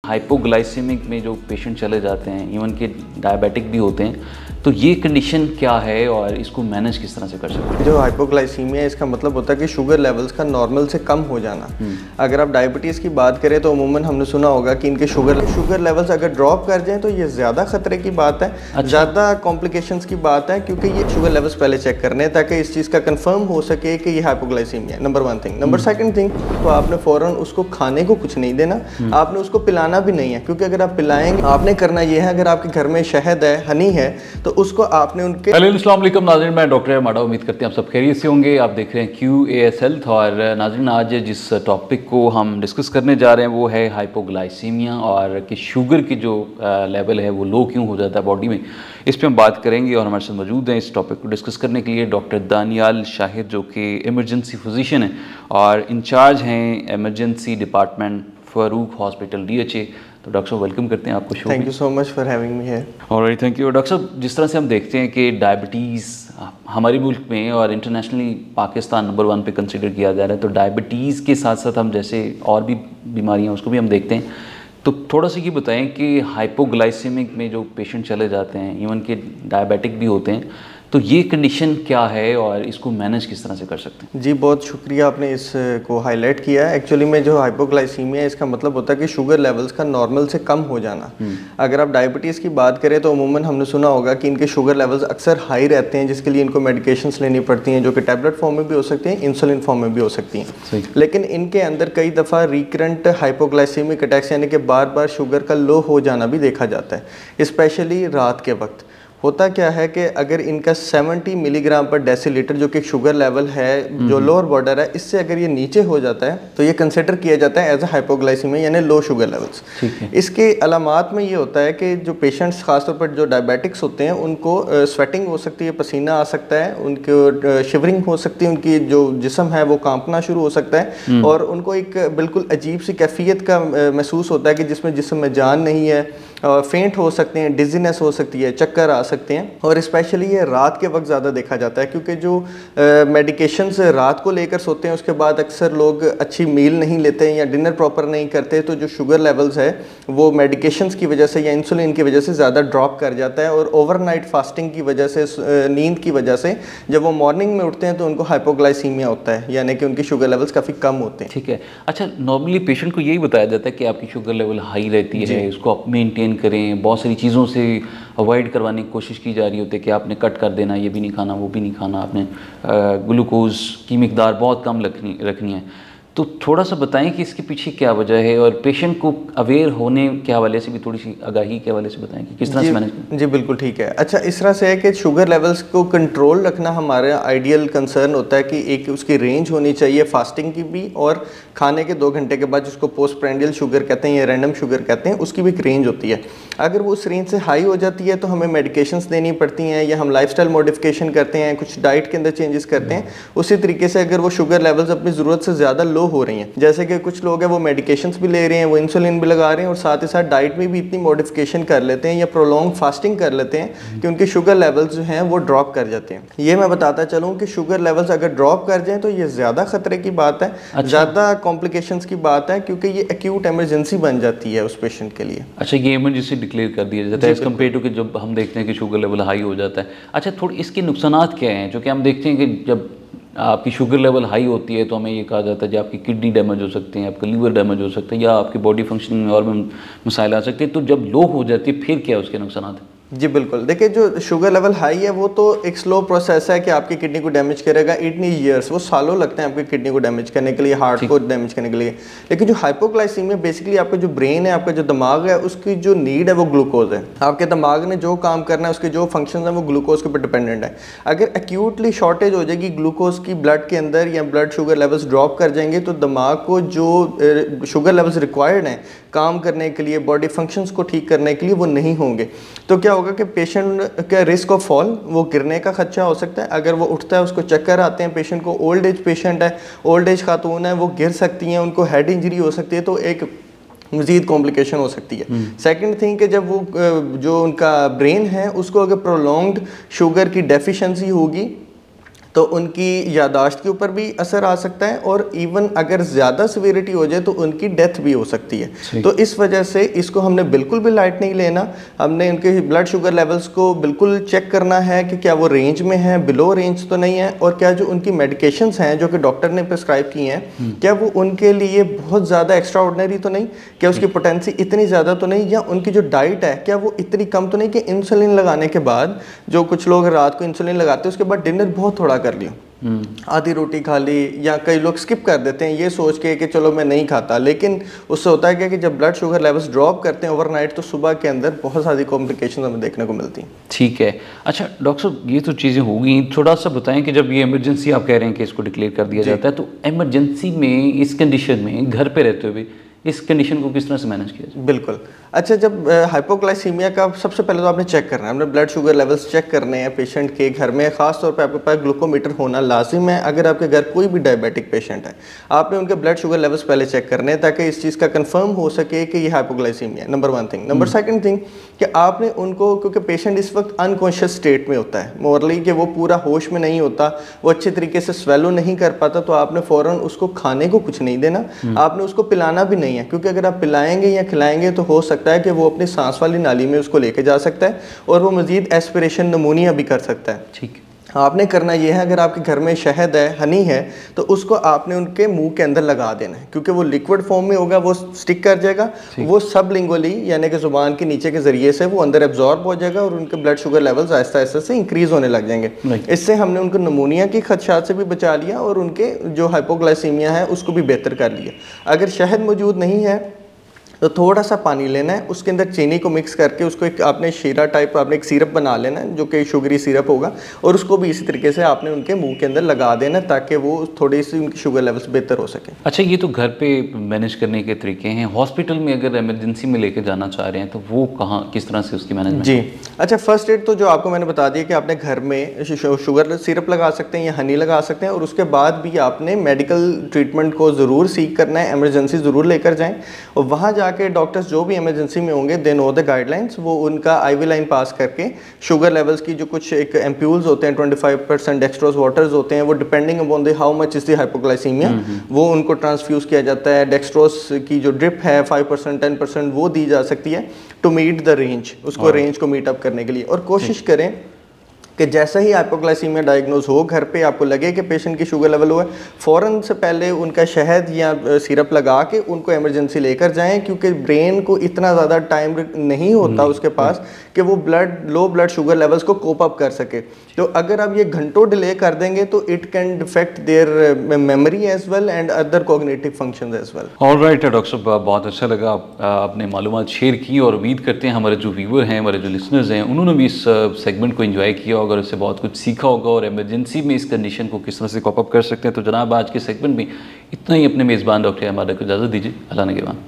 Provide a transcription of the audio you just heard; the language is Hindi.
हाइपोग्लाइसेमिक में जो पेशेंट चले जाते हैं, इवन के डायबिटिक भी होते हैं, तो ये कंडीशन क्या है और इसको मैनेज किस तरह से कर सकते हैं? जो हाइपोग्लाइसीमिया है इसका मतलब होता है कि शुगर लेवल्स का नॉर्मल से कम हो जाना। अगर आप डायबिटीज़ की बात करें तो अमूमन हमने सुना होगा कि इनके शुगर लेवल्स अगर ड्रॉप कर जाएं तो ये ज़्यादा खतरे की बात है, ज़्यादा कॉम्प्लिकेशंस की बात है, क्योंकि ये शुगर लेवल्स पहले चेक करने हैं ताकि इस चीज़ का कंफर्म हो सके कि ये हाइपोग्लाइसीमिया है। Number 1 thing. नंबर 2 थिंग, तो आपने फ़ौरन उसको खाने को कुछ नहीं देना, आपने उसको पिलाना भी नहीं है, क्योंकि अगर आप पिलाएंगे, आपने करना ये है, अगर आपके घर में शहद है, हनी है, तो उसको आपने उनके अस्सलाम वालेकुम नाज़रीन, मैं डॉक्टर माडा, उम्मीद करते हैं आप सब खैरियत से होंगे। आप देख रहे हैं QAS हेल्थ। और नाज़रीन, आज जिस टॉपिक को हम डिस्कस करने जा रहे हैं वो है हाइपोग्लाइसीमिया, और कि शुगर की जो लेवल है वो लो क्यों हो जाता है बॉडी में, इस पर हम बात करेंगे। और हमारे साथ मौजूद हैं इस टॉपिक को डिस्कस करने के लिए डॉक्टर दानियाल शाहिद, जो कि इमरजेंसी फिजिशियन है और इंचार्ज हैं emergency department Farooq hospital DHA। तो डॉक्टर साहब, वेलकम करते हैं आपको show. Thank you so much for having me here. Alright, thank you. Doctor साहब, जिस तरह से हम देखते हैं कि डायबिटीज़ हमारे मुल्क में और इंटरनेशनली पाकिस्तान नंबर 1 पे कंसिडर किया जा रहा है, तो डायबिटीज़ के साथ साथ हम जैसे और भी बीमारियां उसको भी हम देखते हैं, तो थोड़ा सा ये बताएं कि हाइपोग्लाइसेमिक में जो पेशेंट चले जाते हैं, इवन के डायबिटिक भी होते हैं, तो ये कंडीशन क्या है और इसको मैनेज किस तरह से कर सकते हैं? जी, बहुत शुक्रिया, आपने इसको हाईलाइट किया है। एक्चुअली में जो हाइपोग्लाइसीमिया है इसका मतलब होता है कि शुगर लेवल्स का नॉर्मल से कम हो जाना। अगर आप डायबिटीज़ की बात करें तो अमूमन हमने सुना होगा कि इनके शुगर लेवल्स अक्सर हाई रहते हैं, जिसके लिए इनको मेडिकेशंस लेनी पड़ती हैं, जो कि टैबलेट फॉर्म में भी हो सकती हैं, इंसुलिन फॉर्म में भी हो सकती हैं। लेकिन इनके अंदर कई दफ़ा रिकरेंट हाइपोग्लाइसीमिक अटैक्स, यानी कि बार बार शुगर का लो हो जाना भी देखा जाता है, स्पेशली रात के वक्त। होता क्या है कि अगर इनका 70 मिलीग्राम पर डेसीलीटर, जो कि शुगर लेवल है जो लोअर बॉर्डर है, इससे अगर ये नीचे हो जाता है तो ये कंसिडर किया जाता है एज अ हाइपोग्लाइसीमिया, यानी लो शुगर लेवल्स। इसके अलामात में ये होता है कि जो पेशेंट्स, खासतौर पर जो डायबिटिक्स होते हैं, उनको स्वेटिंग हो सकती है, पसीना आ सकता है, उनको शिवरिंग हो सकती है, उनकी जो जिस्म है वो कांपना शुरू हो सकता है, और उनको एक बिल्कुल अजीब सी कैफियत का महसूस होता है कि जिसमें जिस्म में जान नहीं है, फेंट हो सकते हैं, डिजीनेस हो सकती है, चक्कर आ सकते हैं। और स्पेशली ये रात के वक्त ज़्यादा देखा जाता है, क्योंकि जो मेडिकेशंस रात को लेकर सोते हैं, उसके बाद अक्सर लोग अच्छी मील नहीं लेते हैं या डिनर प्रॉपर नहीं करते, तो जो शुगर लेवल्स है वो मेडिकेशंस की वजह से या इंसुलिन की वजह से ज़्यादा ड्रॉप कर जाता है। और ओवरनाइट फास्टिंग की वजह से, नींद की वजह से जब वो मॉर्निंग में उठते हैं तो उनको हाइपोग्लाइसीमिया होता है, यानी कि उनकी शुगर लेवल्स काफ़ी कम होते हैं। ठीक है। अच्छा, नॉर्मली पेशेंट को यही बताया जाता है कि आपकी शुगर लेवल हाई रहती है, उसको आप मेनटेन करें, बहुत सारी चीज़ों से अवॉइड करवाने की कोशिश की जा रही होती है कि आपने कट कर देना, ये भी नहीं खाना, वो भी नहीं खाना, आपने ग्लूकोज की मिकदार बहुत कम रखनी है। तो थोड़ा सा बताएं कि इसके पीछे क्या वजह है, और पेशेंट को अवेयर होने के हवाले से भी, थोड़ी सी आगाही के हवाले से बताएं कि किस तरह से मैनेज करें। जी बिल्कुल, ठीक है। अच्छा, इस तरह से है कि शुगर लेवल्स को कंट्रोल रखना हमारा आइडियल कंसर्न होता है कि एक उसकी रेंज होनी चाहिए फास्टिंग की भी, और खाने के 2 घंटे के बाद, जिसको पोस्ट प्रेंडियल शुगर कहते हैं या रैंडम शुगर कहते हैं, उसकी भी एक रेंज होती है। अगर वो उस रेंज से हाई हो जाती है तो हमें मेडिकेशंस देनी पड़ती हैं, या हम लाइफस्टाइल मॉडिफिकेशन करते हैं, कुछ डाइट के अंदर चेंजेस करते हैं। उसी तरीके से अगर वो शुगर लेवल्स अपनी ज़रूरत से ज़्यादा लो हो रही हैं, जैसे कि कुछ लोग हैं वो मेडिकेशंस भी ले रहे हैं, वो इंसुलिन भी लगा रहे हैं, और साथ ही साथ डाइट में भी इतनी मॉडिफिकेशन कर लेते हैं या प्रोलॉन्ग फास्टिंग कर लेते हैं कि उनके शुगर लेवल्स जो हैं वो ड्रॉप कर जाते हैं। ये मैं बताता चलूँ कि शुगर लेवल्स अगर ड्रॉप कर जाएँ तो ये ज़्यादा खतरे की बात है, ज़्यादा कॉम्प्लिकेशंस की बात है, क्योंकि ये एक्यूट इमरजेंसी बन जाती है उस पेशेंट के लिए। अच्छा, ये इमरजेंसी डिक्लेयर कर दिया जाता है एज कम्पेयर टू कि जब हम देखते हैं कि शुगर लेवल हाई हो जाता है। अच्छा, थोड़ी इसके नुकसानात क्या हैं, जो कि हम देखते हैं कि जब आपकी शुगर लेवल हाई होती है तो हमें ये कहा जाता है कि आपकी किडनी डैमेज हो सकती है, आपका लीवर डैमेज हो सकता है, या आपकी बॉडी फंक्शनिंग में और भी मसाइल आ सकते हैं। तो जब लो हो जाती है फिर क्या उसके नुकसानात हैं? जी बिल्कुल, देखिए, जो शुगर लेवल हाई है वो तो एक स्लो प्रोसेस है कि आपकी किडनी को डैमेज करेगा। इट नीड ईयर्स, वो सालों लगते हैं आपकी किडनी को डैमेज करने के लिए, हार्ट को डैमेज करने के लिए। लेकिन जो हाइपोग्लाइसीमिया, बेसिकली आपका जो ब्रेन है, आपका जो दिमाग है, उसकी जो नीड है वो ग्लूकोज है। आपके दिमाग ने जो काम करना है, उसके जो फंक्शन है वो ग्लूकोज के ऊपर डिपेंडेंट है। अगर एक्यूटली शॉर्टेज हो जाएगी ग्लूकोज की ब्लड के अंदर, या ब्लड शुगर लेवल्स ड्रॉप कर जाएंगे, तो दिमाग को जो शुगर लेवल्स रिक्वायर्ड हैं काम करने के लिए, बॉडी फंक्शंस को ठीक करने के लिए, वो नहीं होंगे। तो क्या होगा कि पेशेंट का रिस्क ऑफ फॉल, वो गिरने का खदशा हो सकता है। अगर वो उठता है उसको चक्कर आते हैं, पेशेंट को, ओल्ड एज पेशेंट है, ओल्ड एज खातून है, वो गिर सकती हैं, उनको हेड इंजरी हो सकती है, तो एक मज़ीद कॉम्प्लिकेशन हो सकती है। सेकंड थिंग कि जब वो जो उनका ब्रेन है उसको अगर प्रोलॉन्ग्ड शुगर की डेफिशिएंसी होगी तो उनकी यादाश्त के ऊपर भी असर आ सकता है, और इवन अगर ज़्यादा सिवियरिटी हो जाए तो उनकी डेथ भी हो सकती है। तो इस वजह से इसको हमने बिल्कुल भी लाइट नहीं लेना। हमने उनके ब्लड शुगर लेवल्स को बिल्कुल चेक करना है कि क्या वो रेंज में है, बिलो रेंज तो नहीं है, और क्या जो उनकी मेडिकेशंस हैं जो कि डॉक्टर ने प्रिस्क्राइब की हैं, क्या वो उनके लिए बहुत ज़्यादा एक्स्ट्रा ऑर्डिनरी तो नहीं, क्या उसकी पोटेंसी इतनी ज़्यादा तो नहीं, या उनकी जो डाइट है क्या वो इतनी कम तो नहीं कि इंसुलिन लगाने के बाद, जो कुछ लोग रात को इंसुलिन लगाते हैं उसके बाद डिनर बहुत थोड़ा कर लिया, आधी रोटी खा ली, या कई लोग स्किप कर देते हैं ये सोच के कि चलो मैं नहीं खाता, लेकिन उससे होता है क्या कि जब ब्लड शुगर लेवल्स ड्रॉप करते हैं ओवरनाइट तो सुबह के अंदर बहुत सारी कॉम्प्लिकेशन हमें देखने को मिलती हैं। ठीक है। अच्छा डॉक्टर साहब, ये तो चीज़ें हो गई, थोड़ा सा बताएं कि जब ये इमरजेंसी आप कह रहे हैं कि इसको डिक्लेयर कर दिया जाता है, तो इमरजेंसी में इस कंडीशन में घर पे रहते हुए इस कंडीशन को किस तरह से मैनेज किया जाए? बिल्कुल। अच्छा, जब हाइपोग्लाइसीमिया का सबसे पहले तो आपने चेक करना है, हमने ब्लड शुगर लेवल्स चेक करने हैं पेशेंट के घर में। ख़ास तौर पे आपके पास ग्लूकोमीटर होना लाजिम है। अगर आपके घर कोई भी डायबिटिक पेशेंट है, आपने उनके ब्लड शुगर लेवल्स पहले चेक करने हैं ताकि इस चीज़ का कंफर्म हो सके कि ये हाइपोग्लाइसीमिया है, नंबर 1 थिंग। नंबर 2 थिंग कि आपने उनको, क्योंकि पेशेंट इस वक्त अनकॉन्शियस स्टेट में होता है मोरली, कि वो पूरा होश में नहीं होता, वो अच्छे तरीके से स्वेलो नहीं कर पाता, तो आपने फ़ौरन उसको खाने को कुछ नहीं देना, आपने उसको पिलाना भी नहीं है, क्योंकि अगर आप पिलाएंगे या खिलाएंगे तो हो सकता है कि वो अपनी सांस वाली नाली में उसको लेके जा सकता है और वो मजीद एस्पिरेशन नमूनिया भी कर सकता है। ठीक। आपने करना ये है, अगर आपके घर में शहद है, हनी है, तो उसको आपने उनके मुंह के अंदर लगा देना है, क्योंकि वो लिक्विड फॉर्म में होगा, वो स्टिक कर जाएगा, वो सबलिंगुअली यानी कि जुबान के नीचे के जरिए से वो अंदर एब्जॉर्ब हो जाएगा और उनके blood sugar levels Aahista Aahista से इंक्रीज होने लग जाएंगे। इससे हमने उनको नमूनिया की खदशात से भी बचा लिया और उनके जो हाइपोग्लाइसीमिया है उसको भी बेहतर कर लिया। अगर शहद मौजूद नहीं है तो थोड़ा सा पानी लेना है, उसके अंदर चीनी को मिक्स करके उसको एक आपने शीरा टाइप आपने एक सिरप बना लेना है जो कि शुगरी सिरप होगा, और उसको भी इसी तरीके से आपने उनके मुंह के अंदर लगा देना ताकि वो थोड़ी सी उनकी शुगर लेवल्स बेहतर हो सके। अच्छा, ये तो घर पे मैनेज करने के तरीके हैं। हॉस्पिटल में अगर इमरजेंसी में लेके जाना चाह रहे हैं तो वो कहाँ, किस तरह से उसकी मैनेजमेंट? जी अच्छा, फर्स्ट एड तो जो आपको मैंने बता दिया कि आपने घर में शुगर सिरप लगा सकते हैं या हनी लगा सकते हैं, और उसके बाद भी आपने मेडिकल ट्रीटमेंट को ज़रूर सीख करना है, एमरजेंसी ज़रूर लेकर जाएँ, और वहाँ जाके डॉक्टर्स जो भी इमरजेंसी में होंगे दे नो द गाइडलाइंस, वो उनका आईवी लाइन पास करके शुगर लेवल्स की जो कुछ एक एम्प्यूल्स होते हैं 25% डेक्सट्रोज वाटर्स होते हैं, वो depending upon the how much is the hypoglycaemia, वो उनको ट्रांसफ्यूज किया जाता है। डेक्सट्रोज की जो ड्रिप है 5% 10% वो दी जा सकती है टू मीट द रेंज, उसको रेंज को मीट अप करने के लिए। और कोशिश करें कि जैसा ही हाइपोग्लाइसीमिया डायग्नोज हो, घर पे आपको लगे कि पेशेंट की शुगर लेवल हुआ है, फ़ौरन से पहले उनका शहद या सिरप लगा के उनको इमरजेंसी लेकर जाएं, क्योंकि ब्रेन को इतना ज़्यादा टाइम नहीं होता उसके पास कि वो लो ब्लड शुगर लेवल्स को कोप अप कर सके। तो अगर आप ये घंटों डिले कर देंगे तो it can defect their memory as well and other cognitive functions as well. Alright doctor साहब, बहुत अच्छा लगा आपने मालूमात शेयर की, और उम्मीद करते हैं हमारे जो व्यूवर हैं, हमारे जो लिसनर्स हैं, उन्होंने भी इस सेगमेंट को एंजॉय किया और इससे बहुत कुछ सीखा होगा, और इमरजेंसी में इस कंडीशन को किस तरह से कॉप अप कर सकते हैं। तो जनाब, आज के सेगमेंट में इतना ही। अपने मेज़बान डॉक्टर हमारे को इजाज़त दीजिए। अल्लाह ने के बाद।